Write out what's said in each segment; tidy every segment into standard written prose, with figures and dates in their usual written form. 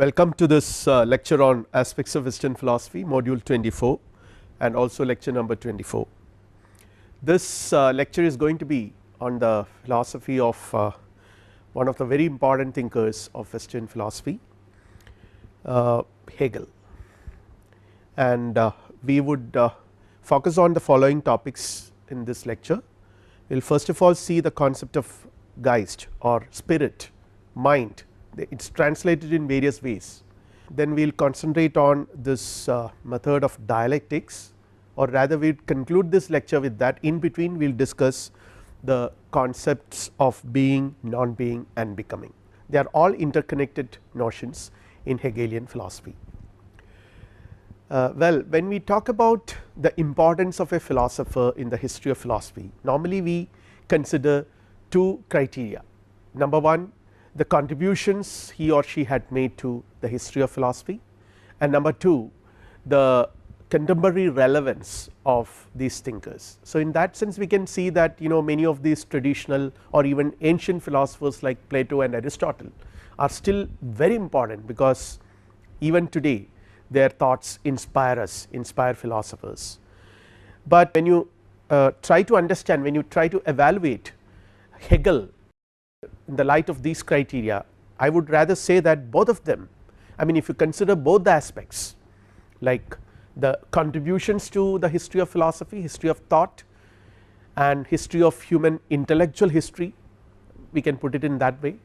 Welcome to this lecture on aspects of Western philosophy, module 24 and also lecture number 24. This lecture is going to be on the philosophy of one of the very important thinkers of Western philosophy, Hegel, and we would focus on the following topics in this lecture. We will first of all see the concept of Geist or spirit, mind. It is translated in various ways. Then we will concentrate on this method of dialectics, or rather we will conclude this lecture with that. In between we will discuss the concepts of being, non-being and becoming. They are all interconnected notions in Hegelian philosophy. Well, when we talk about the importance of a philosopher in the history of philosophy, normally we consider two criteria. Number one, the contributions he or she had made to the history of philosophy, and number two, the contemporary relevance of these thinkers. So, in that sense we can see that many of these traditional or even ancient philosophers like Plato and Aristotle are still very important, because even today their thoughts inspire us, inspire philosophers. But when you try to understand, when you try to evaluate Hegel in the light of these criteria, I would rather say that both of them, I mean if you consider both the aspects, like the contributions to the history of philosophy, history of thought and history of human intellectual history, we can put it in that way,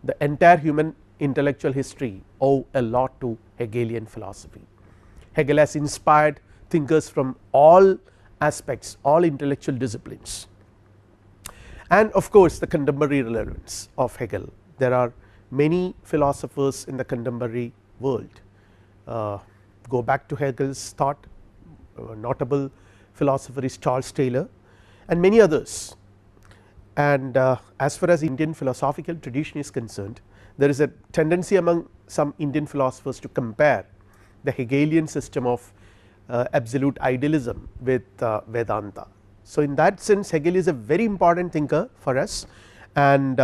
the entire human intellectual history owe a lot to Hegelian philosophy. Hegel has inspired thinkers from all aspects, all intellectual disciplines. And of course, the contemporary relevance of Hegel. There are many philosophers in the contemporary world. Go back to Hegel's thought, notable philosopher is Charles Taylor and many others. And as far as Indian philosophical tradition is concerned, there is a tendency among some Indian philosophers to compare the Hegelian system of absolute idealism with Vedanta. So, in that sense Hegel is a very important thinker for us, and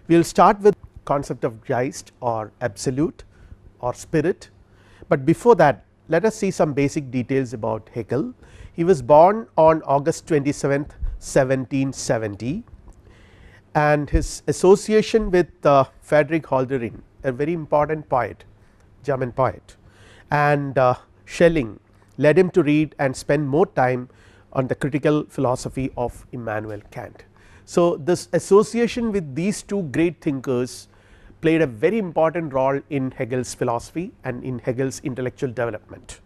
we will start with concept of Geist or absolute or spirit. But before that, let us see some basic details about Hegel. He was born on August 27th, 1770, and his association with Friedrich Hölderlin, a very important poet, German poet, and Schelling led him to read and spend more time on the critical philosophy of Immanuel Kant. So, this association with these two great thinkers played a very important role in Hegel's philosophy and in Hegel's intellectual development.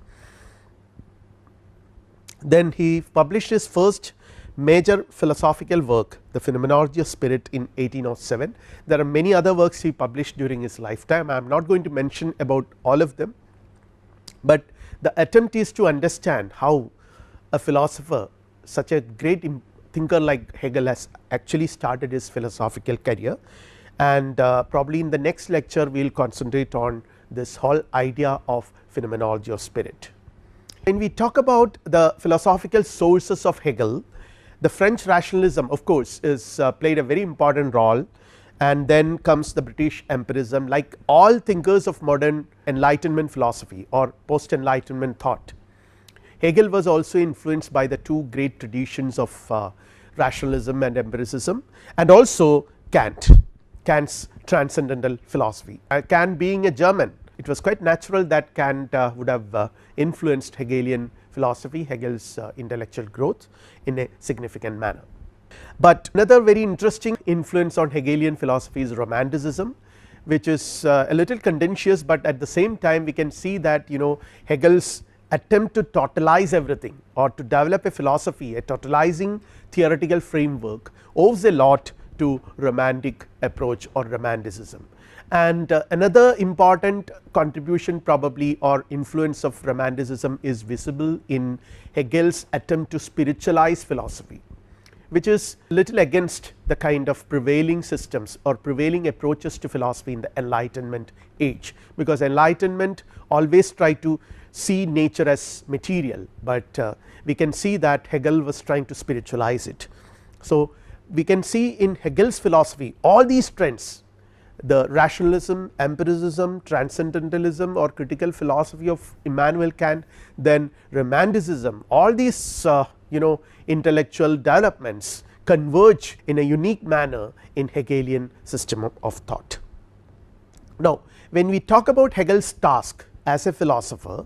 Then he published his first major philosophical work, the Phenomenology of Spirit, in 1807. There are many other works he published during his lifetime. I am not going to mention about all of them, but the attempt is to understand how a philosopher, such a great thinker like Hegel, has actually started his philosophical career, and probably in the next lecture we will concentrate on this whole idea of phenomenology of spirit. When we talk about the philosophical sources of Hegel, the French rationalism of course is played a very important role, and then comes the British empirism. Like all thinkers of modern enlightenment philosophy or post enlightenment thought, Hegel was also influenced by the two great traditions of rationalism and empiricism, and also Kant's transcendental philosophy. Kant being a German, it was quite natural that Kant would have influenced Hegelian philosophy, Hegel's intellectual growth in a significant manner. But another very interesting influence on Hegelian philosophy is Romanticism, which is a little contentious, but at the same time we can see that Hegel's attempt to totalize everything or to develop a philosophy, a totalizing theoretical framework, owes a lot to romantic approach or Romanticism. And another important contribution probably or influence of Romanticism is visible in Hegel's attempt to spiritualize philosophy, which is little against the kind of prevailing systems or prevailing approaches to philosophy in the Enlightenment age, because Enlightenment always try to see nature as material, but we can see that Hegel was trying to spiritualize it. So, we can see in Hegel's philosophy all these trends the rationalism, empiricism, transcendentalism or critical philosophy of Immanuel Kant, then romanticism, all these intellectual developments converge in a unique manner in Hegelian system of thought. Now, when we talk about Hegel's task as a philosopher,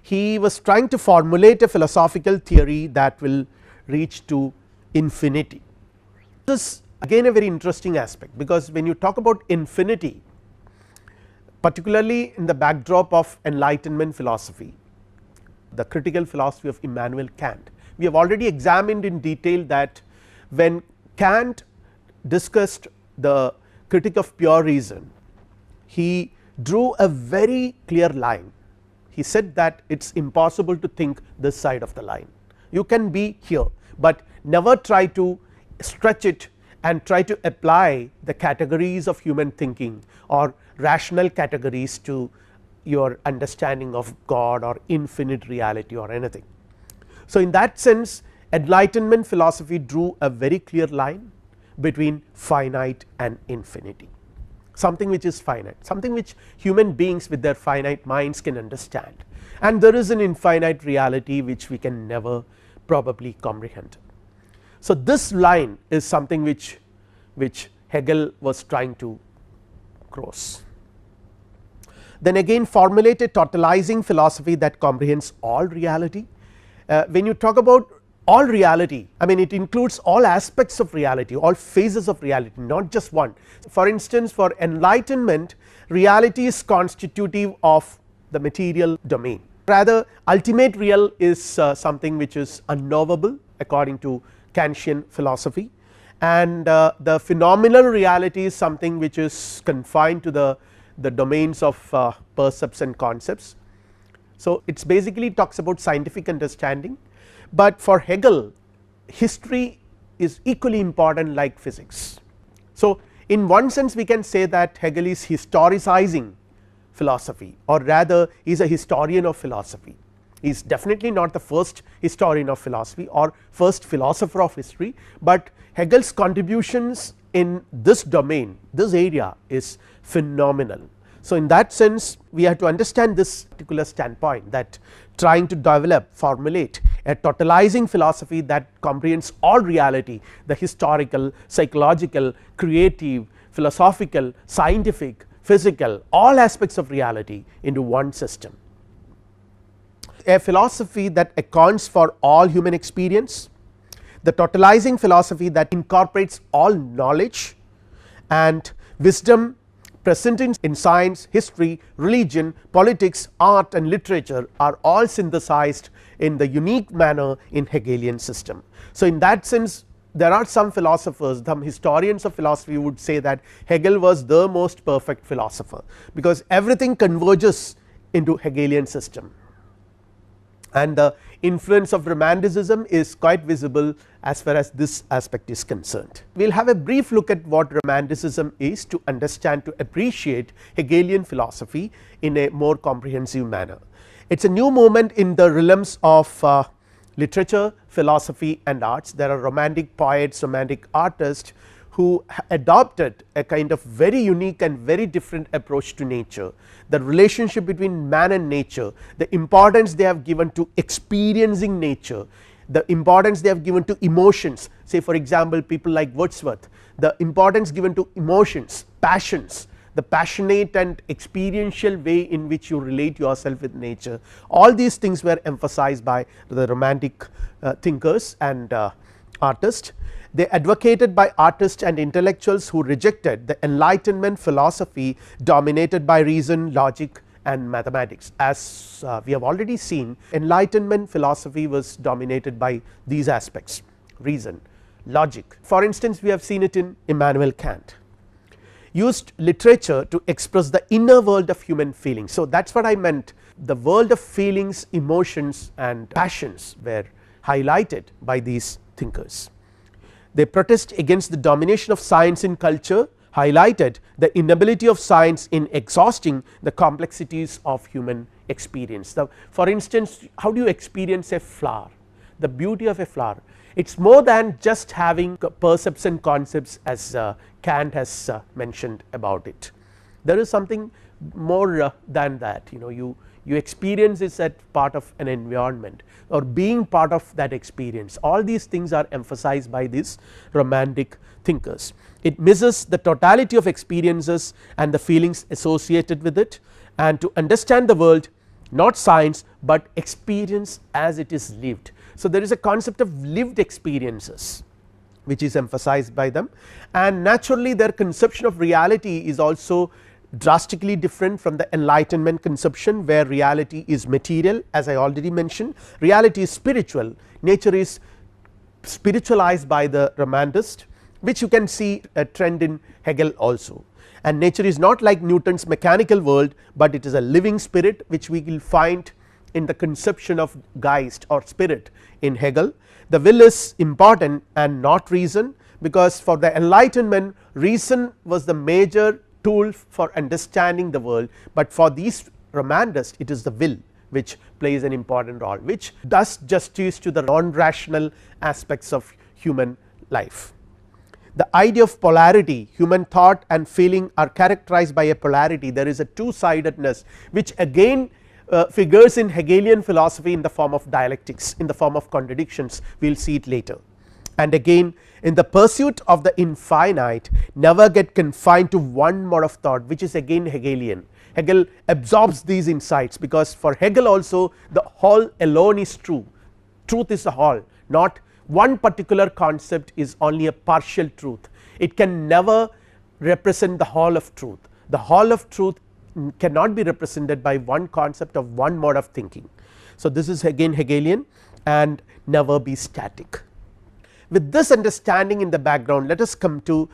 he was trying to formulate a philosophical theory that will reach to infinity. This is again a very interesting aspect, because when you talk about infinity, particularly in the backdrop of Enlightenment philosophy, the critical philosophy of Immanuel Kant, we have already examined in detail that when Kant discussed the Critique of Pure Reason, he drew a very clear line. He said that it is impossible to think this side of the line. You can be here, but never try to stretch it and try to apply the categories of human thinking or rational categories to your understanding of God or infinite reality or anything. So, in that sense, Enlightenment philosophy drew a very clear line between finite and infinity, something which is finite, something which human beings with their finite minds can understand, and there is an infinite reality which we can never probably comprehend. So, this line is something which Hegel was trying to cross. Then again formulated totalizing philosophy that comprehends all reality. When you talk about all reality, I mean it includes all aspects of reality, all phases of reality, not just one. For instance, for enlightenment, reality is constitutive of the material domain, rather ultimate real is something which is unknowable according to Kantian philosophy, and the phenomenal reality is something which is confined to the domains of percepts and concepts. So, it basically talks about scientific understanding, but for Hegel history is equally important like physics. So, in one sense we can say that Hegel is historicizing philosophy, or rather he is a historian of philosophy. He is definitely not the first historian of philosophy or first philosopher of history, but Hegel's contributions in this domain, this area is phenomenal. So, in that sense we have to understand this particular standpoint, that trying to develop, formulate a totalizing philosophy that comprehends all reality, the historical, psychological, creative, philosophical, scientific, physical, all aspects of reality into one system. A philosophy that accounts for all human experience, the totalizing philosophy that incorporates all knowledge and wisdom present in science, history, religion, politics, art and literature are all synthesized in the unique manner in Hegelian system. So, in that sense there are some philosophers, some historians of philosophy would say that Hegel was the most perfect philosopher, because everything converges into Hegelian system, and the influence of romanticism is quite visible as far as this aspect is concerned. We will have a brief look at what romanticism is to understand, to appreciate Hegelian philosophy in a more comprehensive manner. It is a new movement in the realms of literature, philosophy and arts. There are romantic poets, romantic artists who adopted a kind of very unique and very different approach to nature, the relationship between man and nature, the importance they have given to experiencing nature, the importance they have given to emotions. Say for example, people like Wordsworth, the importance given to emotions, passions, the passionate and experiential way in which you relate yourself with nature, all these things were emphasized by the romantic thinkers and artists. They advocated by artists and intellectuals who rejected the Enlightenment philosophy dominated by reason, logic and mathematics. As we have already seen, Enlightenment philosophy was dominated by these aspects: reason, logic. For instance, we have seen it in Immanuel Kant, used literature to express the inner world of human feelings. So, that is what I meant, the world of feelings, emotions and passions were highlighted by these thinkers. They protest against the domination of science in culture, highlighted the inability of science in exhausting the complexities of human experience. Now, for instance, how do you experience a flower? the beauty of a flower. It is more than just having percepts and concepts, as Kant has mentioned about it. There is something more than that, you experience this as part of an environment or being part of that experience. All these things are emphasized by these romantic thinkers. It misses the totality of experiences and the feelings associated with it, and to understand the world, not science but experience as it is lived. So, there is a concept of lived experiences which is emphasized by them, and naturally their conception of reality is also drastically different from the Enlightenment conception, where reality is material. As I already mentioned, reality is spiritual, nature is spiritualized by the Romantist, which you can see a trend in Hegel also. And nature is not like Newton's mechanical world, but it is a living spirit, which we will find in the conception of Geist or spirit in Hegel. The will is important and not reason, because for the Enlightenment reason was the major tool for understanding the world, but for these Romantists it is the will which plays an important role, which does justice to the non-rational aspects of human life. The idea of polarity, human thought and feeling are characterized by a polarity. There is a two-sidedness which again figures in Hegelian philosophy in the form of dialectics, in the form of contradictions. We will see it later. And again, in the pursuit of the infinite, never get confined to one mode of thought, which is again Hegelian. Hegel absorbs these insights, because for Hegel also the whole alone is true. Truth is the whole, not one particular concept is only a partial truth. It can never represent the whole of truth. The whole of truth cannot be represented by one concept of one mode of thinking. So, this is again Hegelian and never be static. With this understanding in the background, let us come to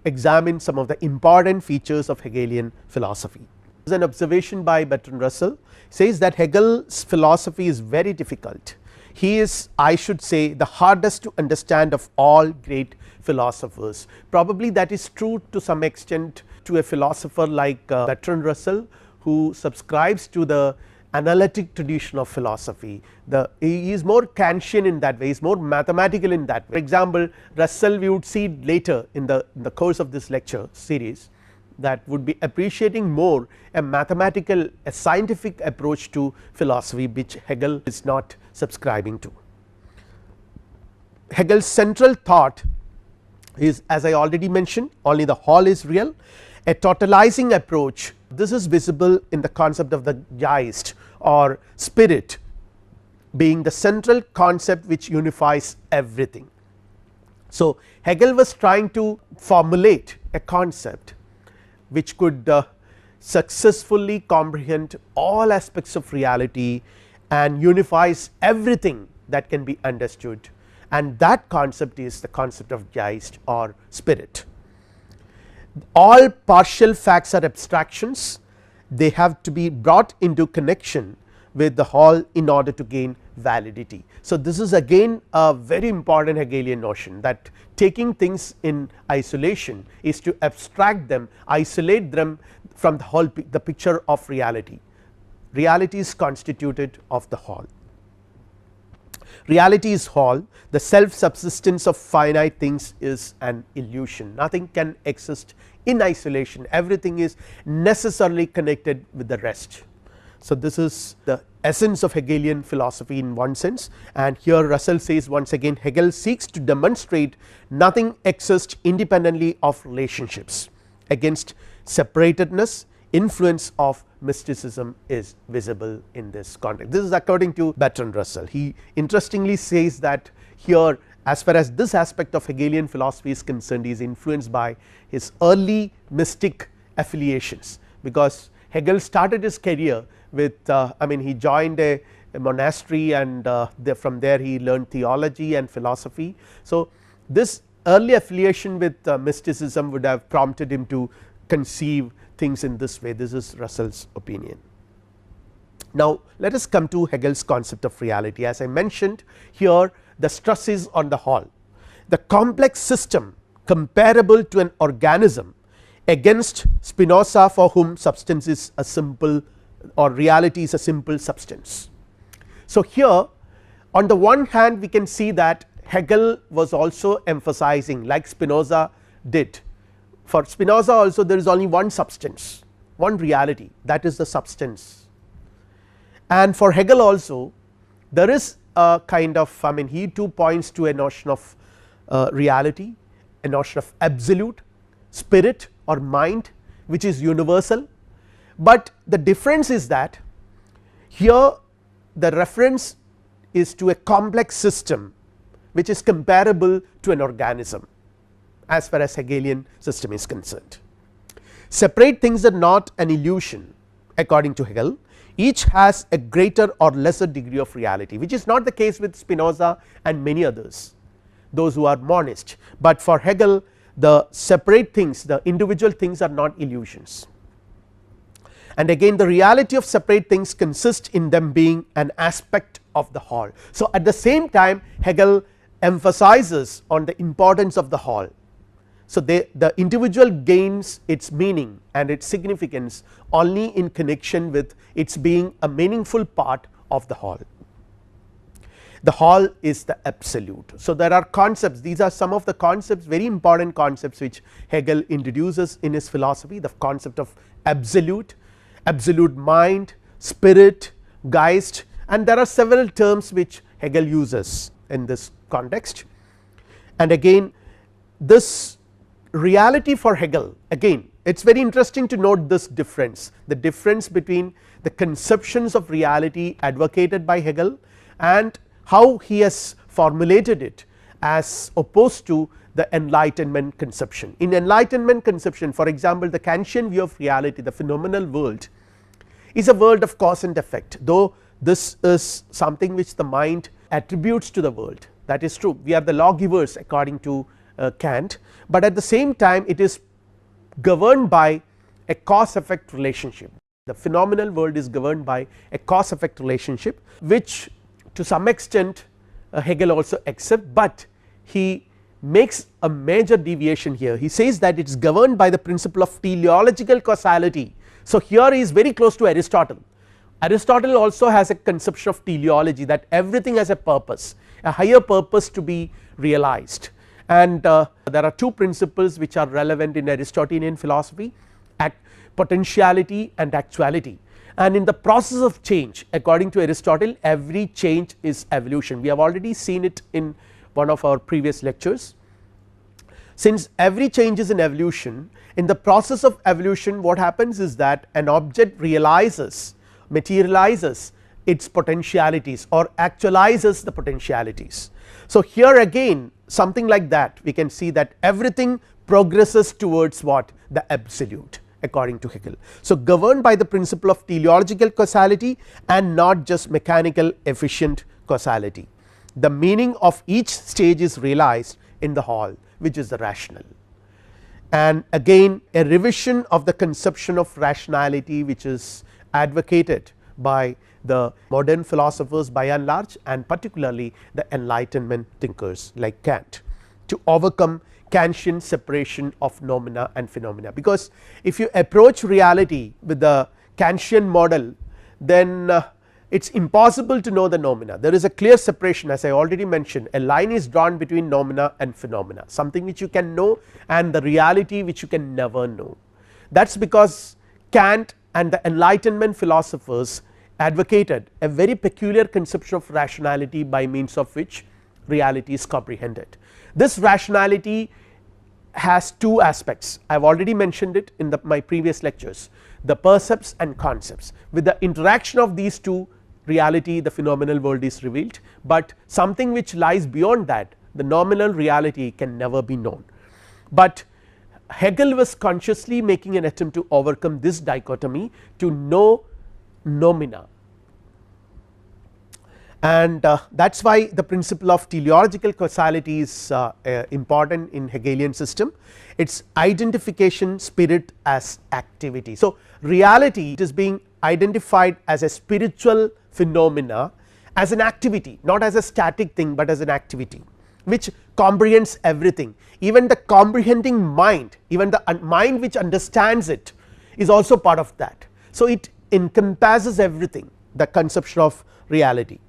examine some of the important features of Hegelian philosophy. There is an observation by Bertrand Russell, says that Hegel's philosophy is very difficult. He is, I should say, the hardest to understand of all great philosophers. Probably that is true to some extent to a philosopher like Bertrand Russell, who subscribes to the analytic tradition of philosophy. He is more Kantian in that way, he is more mathematical in that way. For example, Russell, we would see later in the course of this lecture series, that would be appreciating more a mathematical, a scientific approach to philosophy, which Hegel is not subscribing to. Hegel's central thought is, as I already mentioned, only the whole is real, a totalizing approach. This is visible in the concept of the Geist or spirit being the central concept which unifies everything. So, Hegel was trying to formulate a concept which could successfully comprehend all aspects of reality and unifies everything that can be understood, and that concept is the concept of Geist or spirit. All partial facts are abstractions, they have to be brought into connection with the whole in order to gain validity. So, this is again a very important Hegelian notion, that taking things in isolation is to abstract them, isolate them from the whole the picture of reality. Reality is constituted of the whole. Reality is whole, the self subsistence of finite things is an illusion, nothing can exist in isolation, everything is necessarily connected with the rest. So, this is the essence of Hegelian philosophy in one sense, and here Russell says once again, Hegel seeks to demonstrate nothing exists independently of relationships. Against separatedness, influence of mysticism is visible in this context. This is according to Bertrand Russell. He interestingly says that here, as far as this aspect of Hegelian philosophy is concerned, he is influenced by his early mystic affiliations, because Hegel started his career with I mean, he joined a monastery, and from there he learned theology and philosophy. So, this early affiliation with mysticism would have prompted him to conceive things in this way. This is Russell's opinion. Now, let us come to Hegel's concept of reality. As I mentioned here, the stress is on the whole, the complex system comparable to an organism, against Spinoza, for whom substance is a simple, or reality is a simple substance. So, here On the one hand we can see that Hegel was also emphasizing, like Spinoza did. For Spinoza also there is only one substance, one reality, that is the substance, and for Hegel also there is a kind of, I mean, he too points to a notion of reality, a notion of absolute, spirit or mind, which is universal. But the difference is that here the reference is to a complex system which is comparable to an organism as far as Hegelian system is concerned. Separate things are not an illusion according to Hegel, each has a greater or lesser degree of reality, which is not the case with Spinoza and many others, those who are monist, but for Hegel the separate things, the individual things are not illusions. And again the reality of separate things consists in them being an aspect of the whole. So at the same time Hegel emphasizes on the importance of the whole. So the individual gains its meaning and its significance only in connection with its being a meaningful part of the whole. The whole is the absolute. So there are concepts, these are some of the concepts, very important concepts which Hegel introduces in his philosophy, the concept of absolute, absolute mind, spirit, Geist, and there are several terms which Hegel uses in this context. And again this reality for Hegel, again it is very interesting to note this difference, the difference between the conceptions of reality advocated by Hegel and how he has formulated it as opposed to the Enlightenment conception. In Enlightenment conception, for example, the Kantian view of reality, the phenomenal world is a world of cause and effect, though this is something which the mind attributes to the world, that is true, we are the lawgivers according to Kant, but at the same time it is governed by a cause effect relationship. The phenomenal world is governed by a cause effect relationship, which to some extent Hegel also accepts, but he makes a major deviation here. He says that it is governed by the principle of teleological causality. So here he is very close to Aristotle. Aristotle also has a conception of teleology, that everything has a purpose, a higher purpose to be realized, and there are two principles which are relevant in Aristotelian philosophy, potentiality and actuality. And in the process of change, according to Aristotle, every change is evolution. We have already seen it in one of our previous lectures. Since every change is an evolution, in the process of evolution what happens is that an object realizes, materializes its potentialities or actualizes the potentialities. So here again something like that, we can see that everything progresses towards what, the absolute according to Hegel. So governed by the principle of teleological causality and not just mechanical efficient causality. The meaning of each stage is realized in the whole, which is the rational. And again a revision of the conception of rationality which is advocated by the modern philosophers by and large, and particularly the Enlightenment thinkers like Kant, to overcome Kantian separation of noumena and phenomena. Because if you approach reality with the Kantian model, then it is impossible to know the noumena. There is a clear separation, as I already mentioned, a line is drawn between noumena and phenomena, something which you can know and the reality which you can never know. That is because Kant and the Enlightenment philosophers advocated a very peculiar conception of rationality by means of which reality is comprehended. This rationality has two aspects, I have already mentioned it in my previous lectures, the percepts and concepts. With the interaction of these two, reality, the phenomenal world is revealed, but something which lies beyond that, the nominal reality, can never be known. But Hegel was consciously making an attempt to overcome this dichotomy, to know noumena, and that is why the principle of teleological causality is important in Hegelian system. Its identification spirit as activity. So reality, it is being identified as a spiritual phenomena, as an activity, not as a static thing, but as an activity which comprehends everything, even the comprehending mind, even the mind which understands it is also part of that. So it encompasses everything, the conception of reality.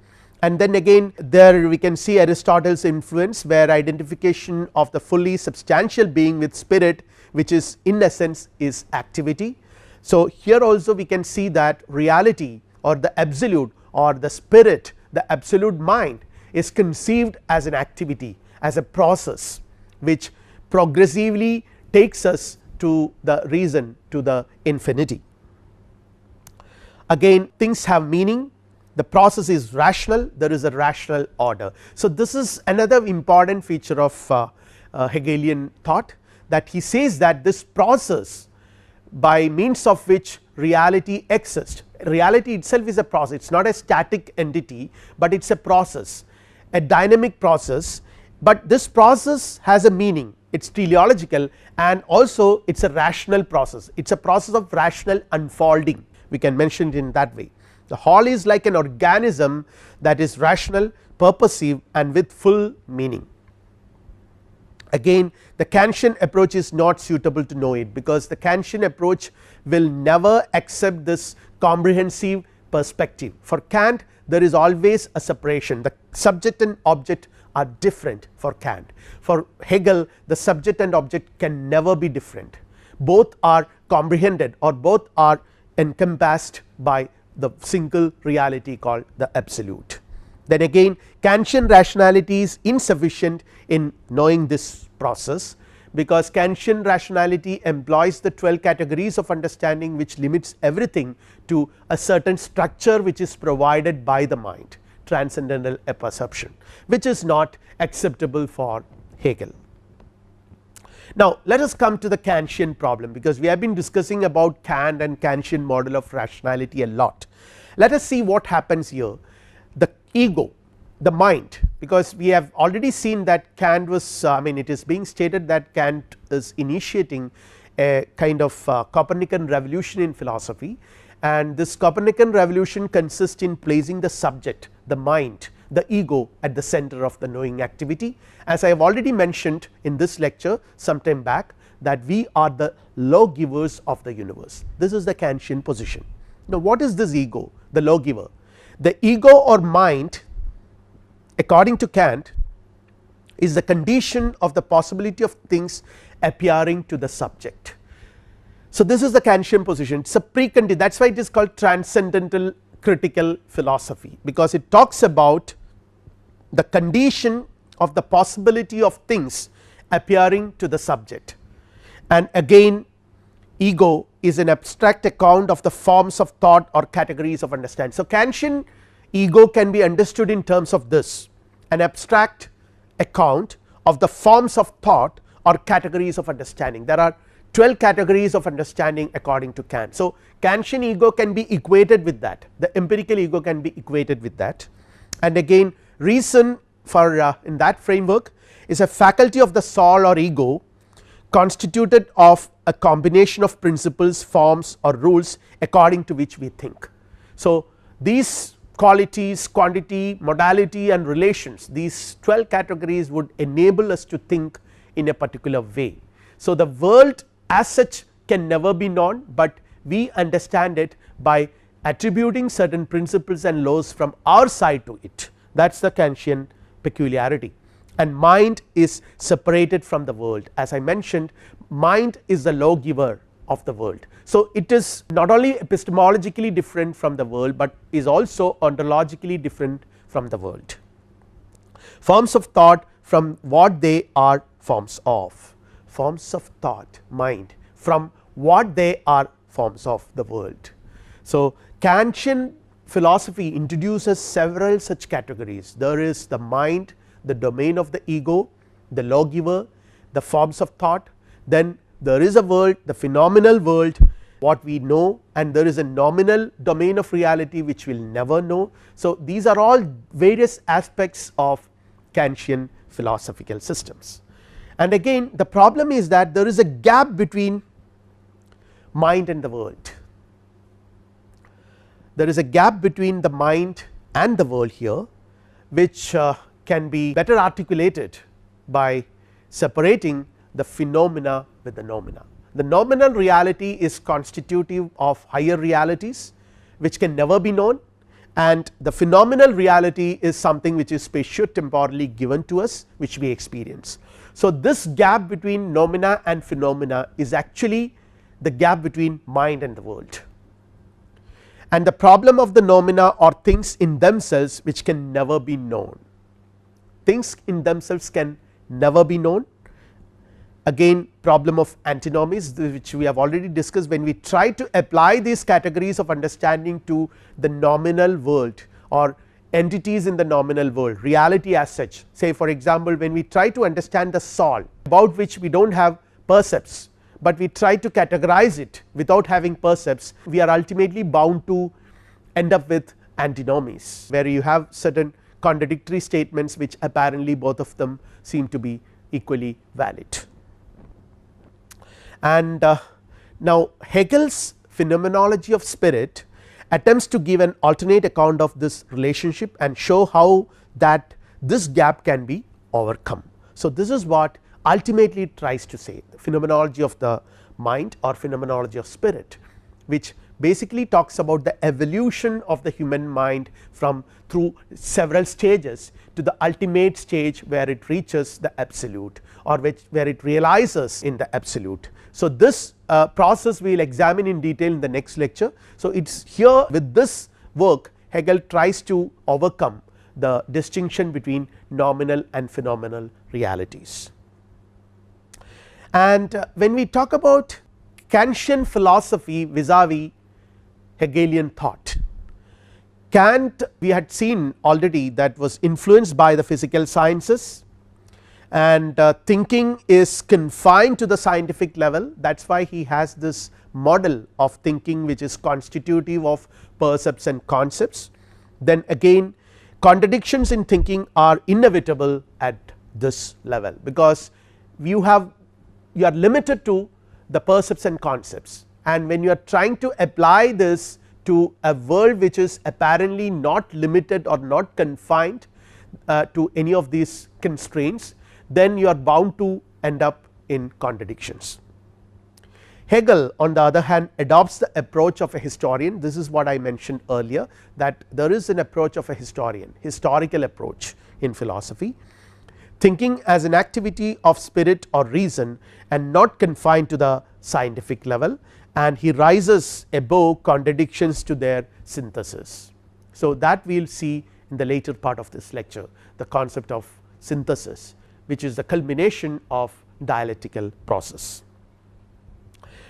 And then again there we can see Aristotle's influence, where identification of the fully substantial being with spirit, which is in essence is activity. So here also we can see that reality or the absolute or the spirit, the absolute mind, is conceived as an activity, as a process which progressively takes us to the reason, to the infinity. Again things have meaning, the process is rational, there is a rational order. So this is another important feature of Hegelian thought, that he says that this process by means of which reality exists, reality itself is a process, it is not a static entity, but it is a process, a dynamic process, but this process has a meaning, it is teleological, and also it is a rational process, it is a process of rational unfolding, we can mention it in that way. The whole is like an organism that is rational, purposive, and with full meaning. Again the Kantian approach is not suitable to know it, because the Kantian approach will never accept this comprehensive perspective. For Kant there is always a separation, the subject and object are different for Kant. For Hegel the subject and object can never be different, both are comprehended or both are encompassed by the single reality called the absolute. Then again Kantian rationality is insufficient in knowing this process, because Kantian rationality employs the 12 categories of understanding, which limits everything to a certain structure which is provided by the mind, transcendental apperception, which is not acceptable for Hegel. Now let us come to the Kantian problem, because we have been discussing about Kant and Kantian model of rationality a lot. Let us see what happens here. The ego, the mind, because we have already seen that Kant was I mean it is being stated that Kant is initiating a kind of Copernican revolution in philosophy, and this Copernican revolution consists in placing the subject, the mind, the ego at the center of the knowing activity. As I have already mentioned in this lecture some time back, that we are the lawgivers of the universe. This is the Kantian position. Now what is this ego, the lawgiver? The ego or mind, according to Kant, is the condition of the possibility of things appearing to the subject. So this is the Kantian position, it is a precondition, that is why it is called transcendental critical philosophy, because it talks about the condition of the possibility of things appearing to the subject. And again ego is an abstract account of the forms of thought or categories of understanding. So Kantian ego can be understood in terms of this, an abstract account of the forms of thought or categories of understanding. There are 12 categories of understanding according to Kant. So Kantian ego can be equated with that, the empirical ego can be equated with that. And again reason for in that framework is a faculty of the soul or ego, constituted of a combination of principles, forms, or rules according to which we think. So these qualities, quantity, modality, and relations, these 12 categories would enable us to think in a particular way. So the world as such can never be known, but we understand it by attributing certain principles and laws from our side to it, that is the Kantian peculiarity. And mind is separated from the world, as I mentioned, mind is the lawgiver of the world. So it is not only epistemologically different from the world, but is also ontologically different from the world. Forms of thought from what they are forms of, forms of thought, mind, from what they are forms of the world. So Kantian philosophy introduces several such categories. There is the mind, the domain of the ego, the lawgiver, the forms of thought, then there is a world, the phenomenal world, what we know, and there is a nominal domain of reality which we will never know. So these are all various aspects of Kantian philosophical systems. And again the problem is that there is a gap between mind and the world. There is a gap between the mind and the world here, which can be better articulated by separating the phenomena with the noumena. The nominal reality is constitutive of higher realities which can never be known, and the phenomenal reality is something which is spatio-temporally given to us, which we experience. So, this gap between noumena and phenomena is actually the gap between mind and the world, and the problem of the noumena are things in themselves which can never be known. Things in themselves can never be known. Again, problem of antinomies, which we have already discussed. When we try to apply these categories of understanding to the nominal world or entities in the nominal world, reality as such, say for example, when we try to understand the soul about which we do not have percepts, but we try to categorize it without having percepts, we are ultimately bound to end up with antinomies, where you have certain contradictory statements which apparently both of them seem to be equally valid. And now Hegel's phenomenology of spirit attempts to give an alternate account of this relationship and show how that this gap can be overcome. So, this is what ultimately it tries to say, the phenomenology of the mind or phenomenology of spirit, which basically talks about the evolution of the human mind from through several stages to the ultimate stage where it reaches the absolute, or where it realizes in the absolute. So, this process we will examine in detail in the next lecture. So, it is here with this work Hegel tries to overcome the distinction between nominal and phenomenal realities. And when we talk about Kantian philosophy vis-a-vis Hegelian thought, Kant we had seen already that was influenced by the physical sciences, and thinking is confined to the scientific level. That is why he has this model of thinking which is constitutive of percepts and concepts. Then again, contradictions in thinking are inevitable at this level, because you are limited to the percepts and concepts, and when you are trying to apply this to a world which is apparently not limited or not confined to any of these constraints, then you are bound to end up in contradictions. Hegel on the other hand adopts the approach of a historian. This is what I mentioned earlier, that there is an approach of a historian, historical approach in philosophy, thinking as an activity of spirit or reason and not confined to the scientific level, and he rises above contradictions to their synthesis. So, that we will see in the later part of this lecture, the concept of synthesis, which is the culmination of dialectical process.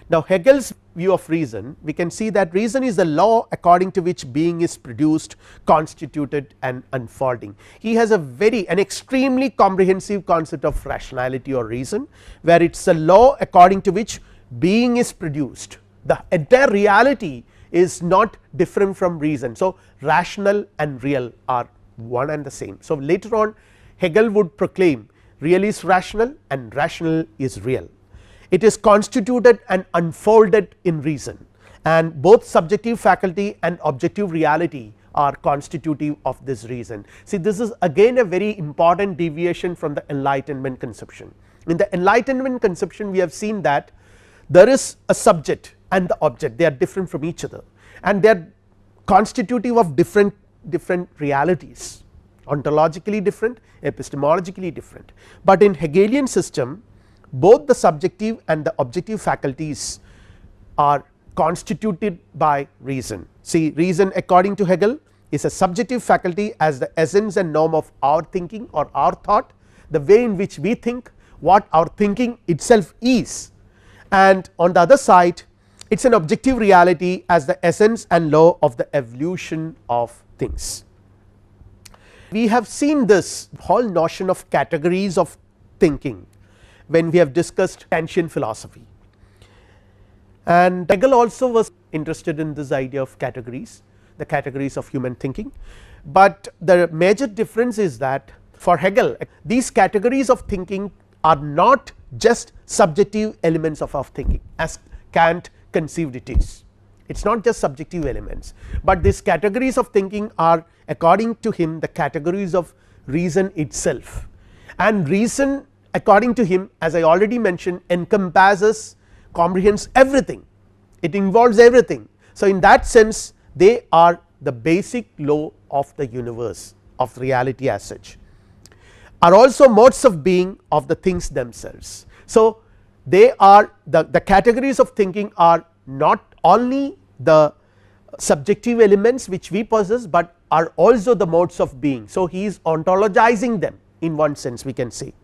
Now, Hegel's view of reason, we can see that reason is the law according to which being is produced, constituted and unfolding. He has an extremely comprehensive concept of rationality or reason, where it is a law according to which being is produced. The entire reality is not different from reason. So, rational and real are one and the same. So, later on Hegel would proclaim real is rational and rational is real. It is constituted and unfolded in reason, and both subjective faculty and objective reality are constitutive of this reason. See, this is again a very important deviation from the Enlightenment conception. In the Enlightenment conception, we have seen that there is a subject and the object, they are different from each other, and they are constitutive of different realities, ontologically different, epistemologically different. But in Hegelian system, both the subjective and the objective faculties are constituted by reason. See, reason according to Hegel is a subjective faculty as the essence and norm of our thinking or our thought, the way in which we think, what our thinking itself is, and on the other side it is an objective reality as the essence and law of the evolution of things. We have seen this whole notion of categories of thinking when we have discussed Kantian philosophy, and Hegel also was interested in this idea of categories, the categories of human thinking. But the major difference is that for Hegel these categories of thinking are not just subjective elements of our thinking as Kant conceived it is. It is not just subjective elements, but these categories of thinking are according to him the categories of reason itself, and reason according to him, as I already mentioned, encompasses, comprehends everything, it involves everything. So, in that sense they are the basic law of the universe, of reality as such, are also modes of being of the things themselves. So, they are the categories of thinking are not only the subjective elements which we possess, but are also the modes of being. So, he is ontologizing them in one sense, we can say,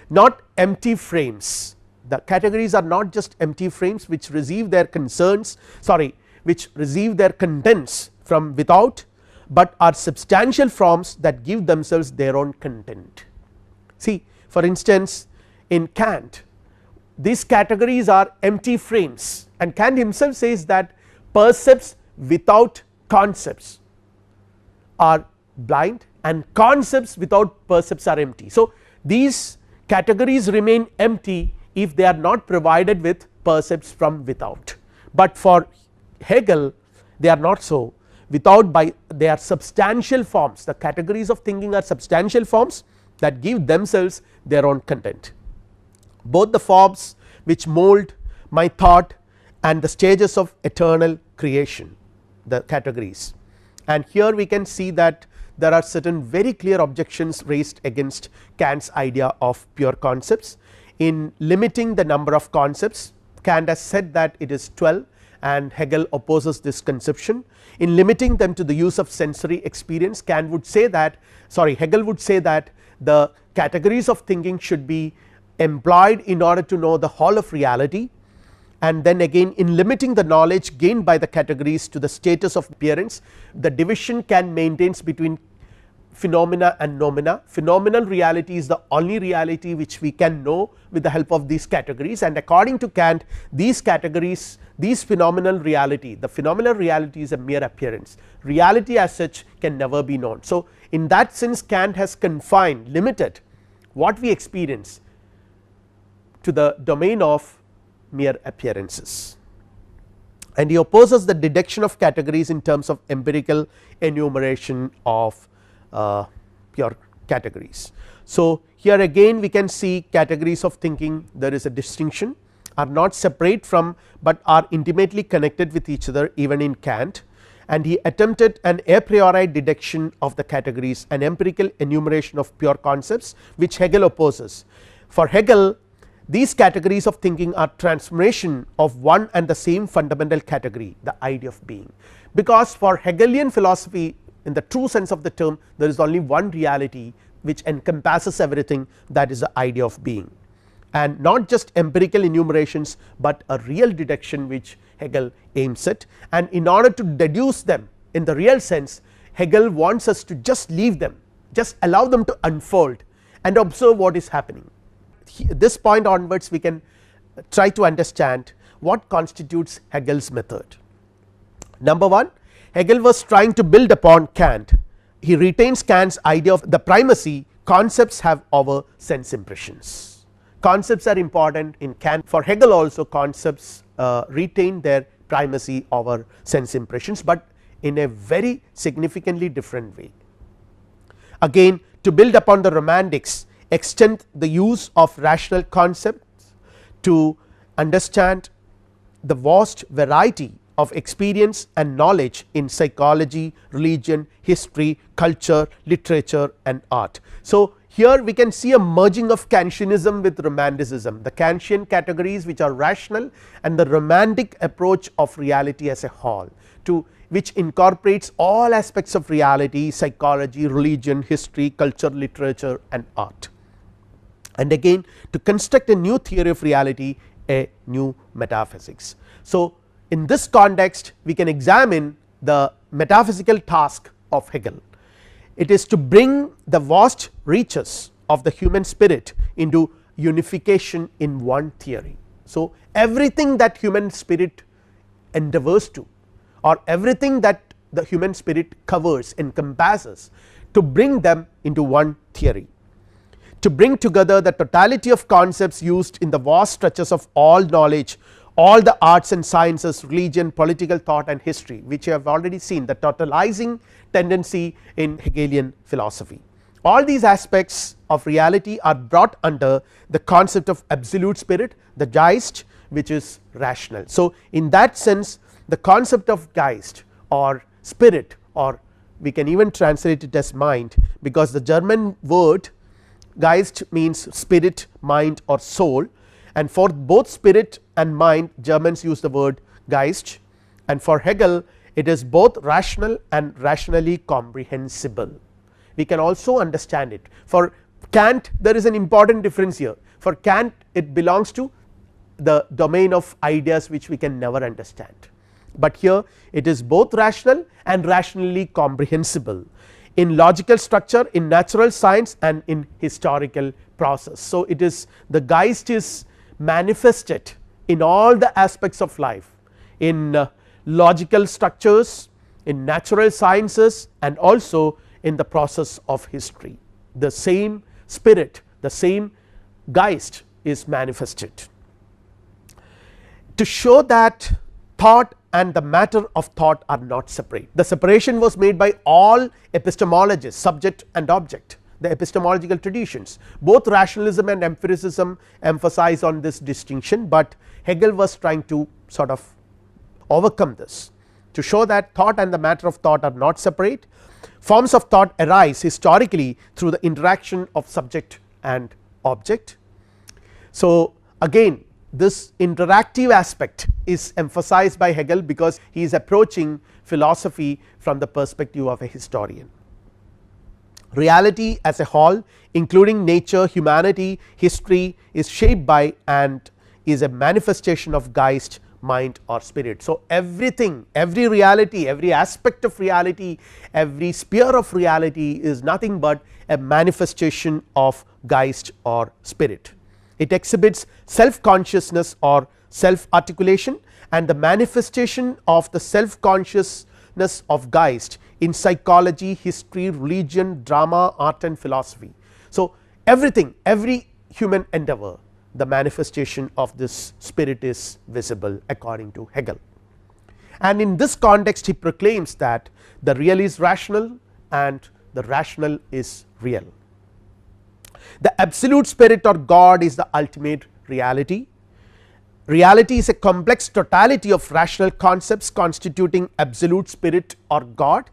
not empty frames. The categories are not just empty frames which receive their concerns, sorry, which receive their contents from without, but are substantial forms that give themselves their own content. See, for instance, in Kant, these categories are empty frames, and Kant himself says that percepts without concepts are blind and concepts without percepts are empty. So, these categories remain empty if they are not provided with percepts from without, but for Hegel they are not so. Without, by they are substantial forms, the categories of thinking are substantial forms that give themselves their own content. Both the forms which mold my thought and the stages of eternal creation, the categories. And here we can see that there are certain very clear objections raised against Kant's idea of pure concepts. In limiting the number of concepts, Kant has said that it is 12, and Hegel opposes this conception. In limiting them to the use of sensory experience, Kant would say that, sorry, Hegel would say that the categories of thinking should be employed in order to know the whole of reality. And then again, in limiting the knowledge gained by the categories to the status of appearance, the division Kant maintains between phenomena and noumena. Phenomenal reality is the only reality which we can know with the help of these categories, and according to Kant, these categories, these phenomenal reality, the phenomenal reality is a mere appearance, reality as such can never be known. So, in that sense Kant has confined, limited what we experience to the domain of mere appearances, and he opposes the deduction of categories in terms of empirical enumeration of pure categories. So, here again we can see categories of thinking, there is a distinction, are not separate from, but are intimately connected with each other even in Kant, and he attempted an a priori deduction of the categories, an empirical enumeration of pure concepts, which Hegel opposes. For Hegel, these categories of thinking are transformation of one and the same fundamental category, the idea of being, because for Hegelian philosophy, in the true sense of the term, there is only one reality which encompasses everything, that is the idea of being, and not just empirical enumerations, but a real deduction which Hegel aims at. And in order to deduce them in the real sense, Hegel wants us to just leave them, just allow them to unfold and observe what is happening. This point onwards we can try to understand what constitutes Hegel's method. Number 1, Hegel was trying to build upon Kant. He retains Kant's idea of the primacy concepts have over sense impressions. Concepts are important in Kant. For Hegel also, concepts retain their primacy over sense impressions, but in a very significantly different way. Again, to build upon the romantics, extend the use of rational concepts to understand the vast variety of experience and knowledge in psychology, religion, history, culture, literature and art. So, here we can see a merging of Kantianism with romanticism, the Kantian categories which are rational and the romantic approach of reality as a whole, to which incorporates all aspects of reality, psychology, religion, history, culture, literature and art, and again to construct a new theory of reality, a new metaphysics. So, in this context we can examine the metaphysical task of Hegel. It is to bring the vast reaches of the human spirit into unification in one theory. So, everything that human spirit endeavors to, or everything that the human spirit covers, encompasses, to bring them into one theory, to bring together the totality of concepts used in the vast stretches of all knowledge, all the arts and sciences, religion, political thought and history, which you have already seen the totalizing tendency in Hegelian philosophy. All these aspects of reality are brought under the concept of absolute spirit, the Geist, which is rational. So, in that sense the concept of Geist or spirit, or we can even translate it as mind, because the German word Geist means spirit, mind or soul, and for both spirit and mind Germans use the word Geist, and for Hegel it is both rational and rationally comprehensible. We can also understand it. For Kant there is an important difference here. For Kant it belongs to the domain of ideas which we can never understand, but here it is both rational and rationally comprehensible in logical structure, in natural science and in historical process. So, it is the Geist is manifested in all the aspects of life, in logical structures, in natural sciences and also in the process of history. The same spirit, the same Geist is manifested. To show that thought and the matter of thought are not separate. The separation was made by all epistemologists, subject and object, the epistemological traditions. Both rationalism and empiricism emphasize on this distinction, but Hegel was trying to sort of overcome this, to show that thought and the matter of thought are not separate. Forms of thought arise historically through the interaction of subject and object. So, again this interactive aspect is emphasized by Hegel, because he is approaching philosophy from the perspective of a historian. Reality as a whole, including nature, humanity, history, is shaped by and is a manifestation of Geist, mind or spirit. So, everything, every reality, every aspect of reality, every sphere of reality is nothing but a manifestation of Geist or spirit. It exhibits self consciousness or self articulation, and the manifestation of the self consciousness of Geist in psychology, history, religion, drama, art and philosophy. So, everything, every human endeavor, the manifestation of this spirit is visible according to Hegel, and in this context he proclaims that the real is rational and the rational is real. The absolute spirit or God is the ultimate reality. Reality is a complex totality of rational concepts constituting absolute spirit or God.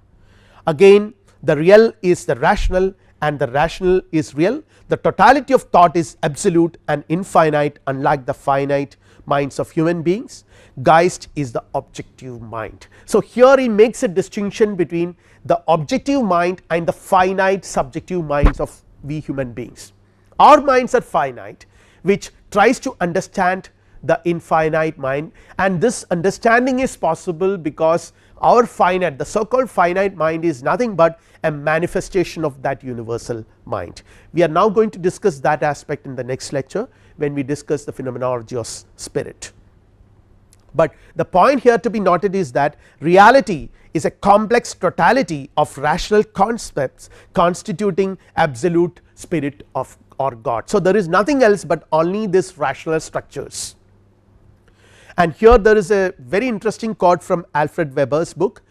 Again the real is the rational and the rational is real. The totality of thought is absolute and infinite, unlike the finite minds of human beings. Geist is the objective mind. So, here he makes a distinction between the objective mind and the finite subjective minds of we human beings. Our minds are finite, which tries to understand the infinite mind, and this understanding is possible because our finite, the so called finite mind is nothing but a manifestation of that universal mind. We are now going to discuss that aspect in the next lecture when we discuss the phenomenology of spirit. But the point here to be noted is that reality is a complex totality of rational concepts constituting absolute spirit of or God. So, there is nothing else but only this rational structures. And here there is a very interesting quote from Alfred Weber's book.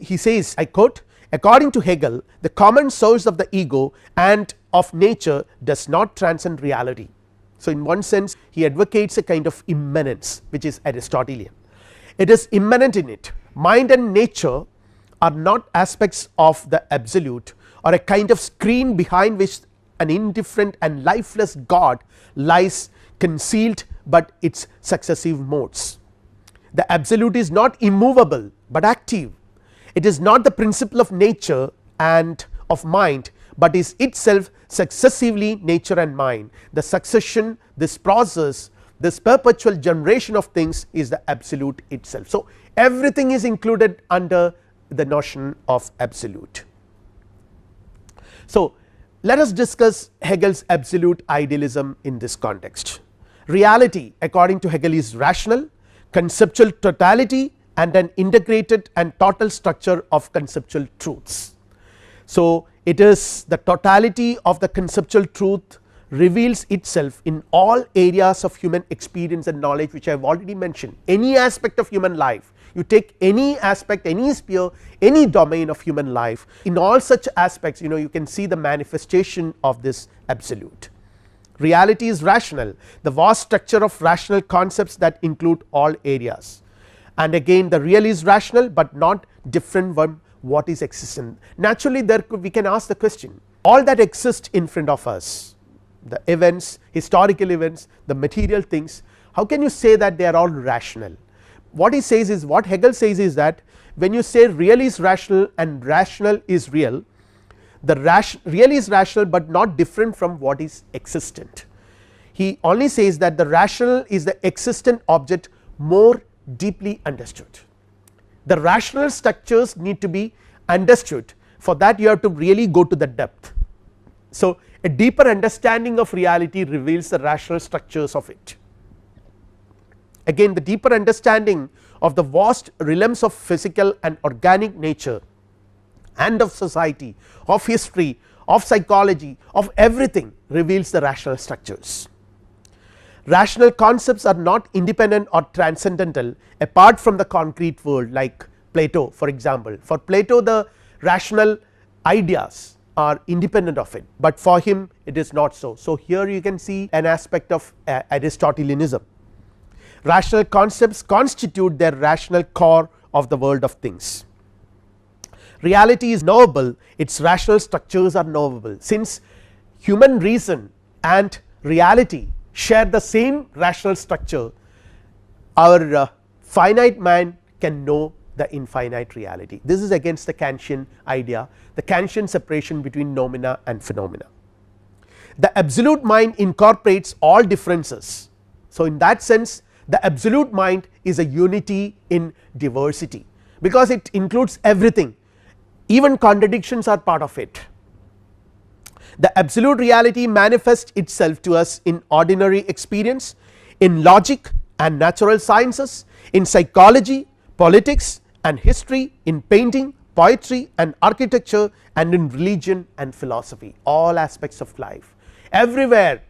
He says, I quote, according to Hegel, the common source of the ego and of nature does not transcend reality. So, in one sense he advocates a kind of immanence which is Aristotelian. It is immanent in it. Mind and nature are not aspects of the absolute or a kind of screen behind which an indifferent and lifeless God lies concealed, but its successive modes. The absolute is not immovable, but active. It is not the principle of nature and of mind, but is itself successively nature and mind. The succession, this process, this perpetual generation of things is the absolute itself. So, everything is included under the notion of absolute. So, let us discuss Hegel's absolute idealism in this context. Reality according to Hegel is rational, conceptual totality and an integrated and total structure of conceptual truths. So, it is the totality of the conceptual truth reveals itself in all areas of human experience and knowledge, which I have already mentioned. Any aspect of human life, you take any aspect, any sphere, any domain of human life, in all such aspects you can see the manifestation of this absolute. Reality is rational, the vast structure of rational concepts that include all areas, and again the real is rational, but not different from what is existent. Naturally there we can ask the question, all that exists in front of us, the events, historical events, the material things, how can you say that they are all rational? What he says is, what Hegel says is that when you say real is rational and rational is real, the real is rational but not different from what is existent. He only says that the rational is the existent object more deeply understood. The rational structures need to be understood, for that you have to really go to the depth. So a deeper understanding of reality reveals the rational structures of it. Again, the deeper understanding of the vast realms of physical and organic nature and of society, of history, of psychology, of everything reveals the rational structures. Rational concepts are not independent or transcendental apart from the concrete world, like Plato for example. For Plato the rational ideas are independent of it, but for him it is not so. So here you can see an aspect of Aristotelianism. Rational concepts constitute their rational core of the world of things. Reality is knowable, its rational structures are knowable. Since human reason and reality share the same rational structure, our finite mind can know the infinite reality. This is against the Kantian idea, the Kantian separation between noumena and phenomena. The absolute mind incorporates all differences. So in that sense the absolute mind is a unity in diversity, because it includes everything, even contradictions are part of it. The absolute reality manifests itself to us in ordinary experience, in logic and natural sciences, in psychology, politics and history, in painting, poetry and architecture, and in religion and philosophy, all aspects of life. Everywhere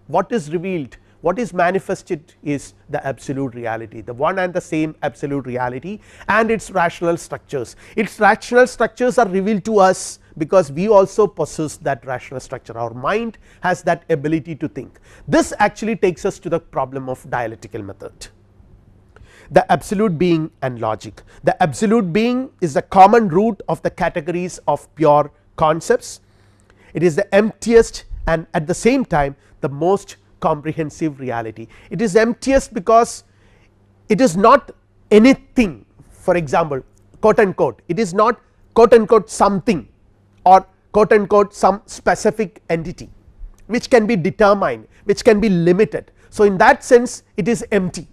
what is revealed, what is manifested is the absolute reality, the one and the same absolute reality and its rational structures. Its rational structures are revealed to us because we also possess that rational structure, our mind has that ability to think. This actually takes us to the problem of dialectical method. The absolute being and logic. The absolute being is the common root of the categories of pure concepts. It is the emptiest and at the same time the most comprehensive reality. It is emptiest because it is not anything, for example quote unquote, it is not quote unquote something or quote unquote some specific entity which can be determined, which can be limited. So in that sense it is empty,